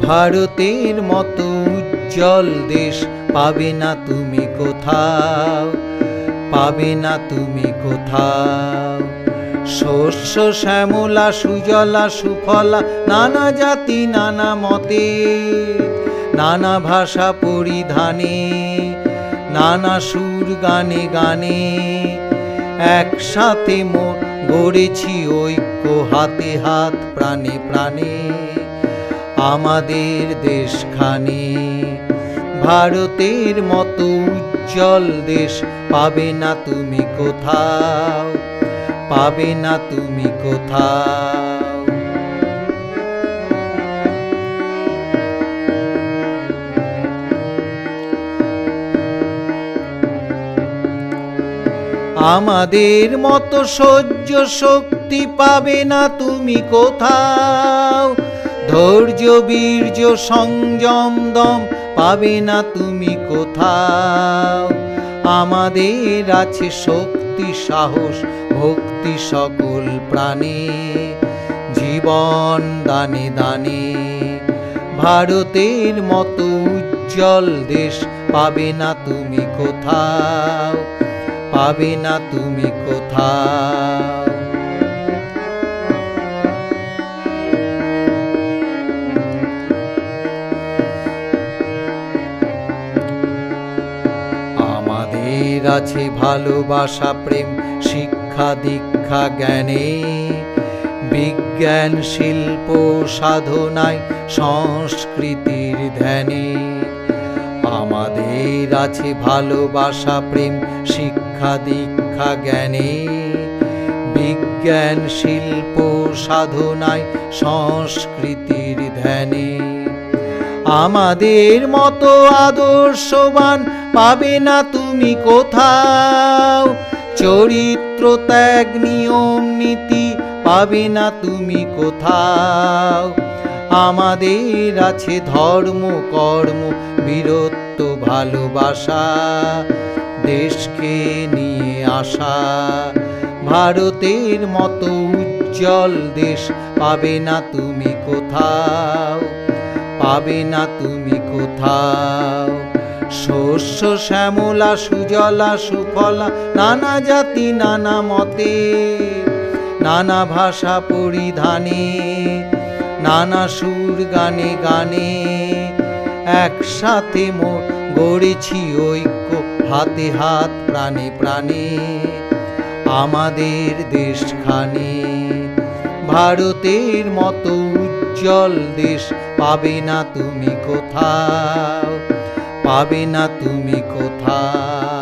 ভারতের মতো উজ্জ্বল দেশ পাবে না তুমি কোথাও, পাবে না তুমি কোথাও। শস্য শ্যামলা সুজলা সুফলা, নানা জাতি নানা মতে, নানা ভাষা পরিধানে, নানা সুর গানে গানে, একসাথে মোর গড়েছি ঐক্য, হাতে হাত প্রাণে প্রাণে আমাদের দেশখানে। ভারতের মতো উজ্জ্বল দেশ পাবে না তুমি কোথাও, পাবে না তুমি কোথাও। আমাদের মতো সহ্য শক্তি পাবে না তুমি কোথাও, ধৈর্য বীর্য সংযম দম পাবে না তুমি কোথাও। আমাদের আছে শক্তি সাহস ভক্তি সকল প্রাণে, জীবন দানে দানে। ভারতের মতো উজ্জ্বল দেশ পাবে না তুমি কোথাও, পাবে না তুমি কোথাও। আমাদের আছে ভালোবাসা প্রেম শিক্ষা দীক্ষা জ্ঞানে, বিজ্ঞান শিল্প সাধনায় সংস্কৃতির ধ্যানে। আমাদের আছে ভালোবাসা প্রেম শিক্ষা দীক্ষা জ্ঞানে, বিজ্ঞান শিল্প সাধনায় সংস্কৃতির ধ্যানে। আমাদের মতো আদর্শবান পাবে না তুমি কোথাও, চরিত্র ত্যাগ নিয়ম নীতি পাবে না তুমি কোথাও। আমাদের আছে ধর্ম কর্ম বীরত্ব ভালোবাসা, দেশকে নিয়ে আসা। ভারতের মতো উজ্জ্বল দেশ পাবে না তুমি কোথাও, পাবে না তুমি কোথাও। শস্য শ্যামলা সুজলা সুফলা, নানা জাতি নানা মতে, নানা ভাষা পরিধানে, নানা সুর গানে গানে, একসাথে মোর গড়েছি ঐক্য, হাতে হাত প্রাণে প্রাণে আমাদের দেশখানে। ভারতের মতো উজ্জ্বল দেশ পাবে না তুমি কোথাও, পাবে না তুমি কোথাও।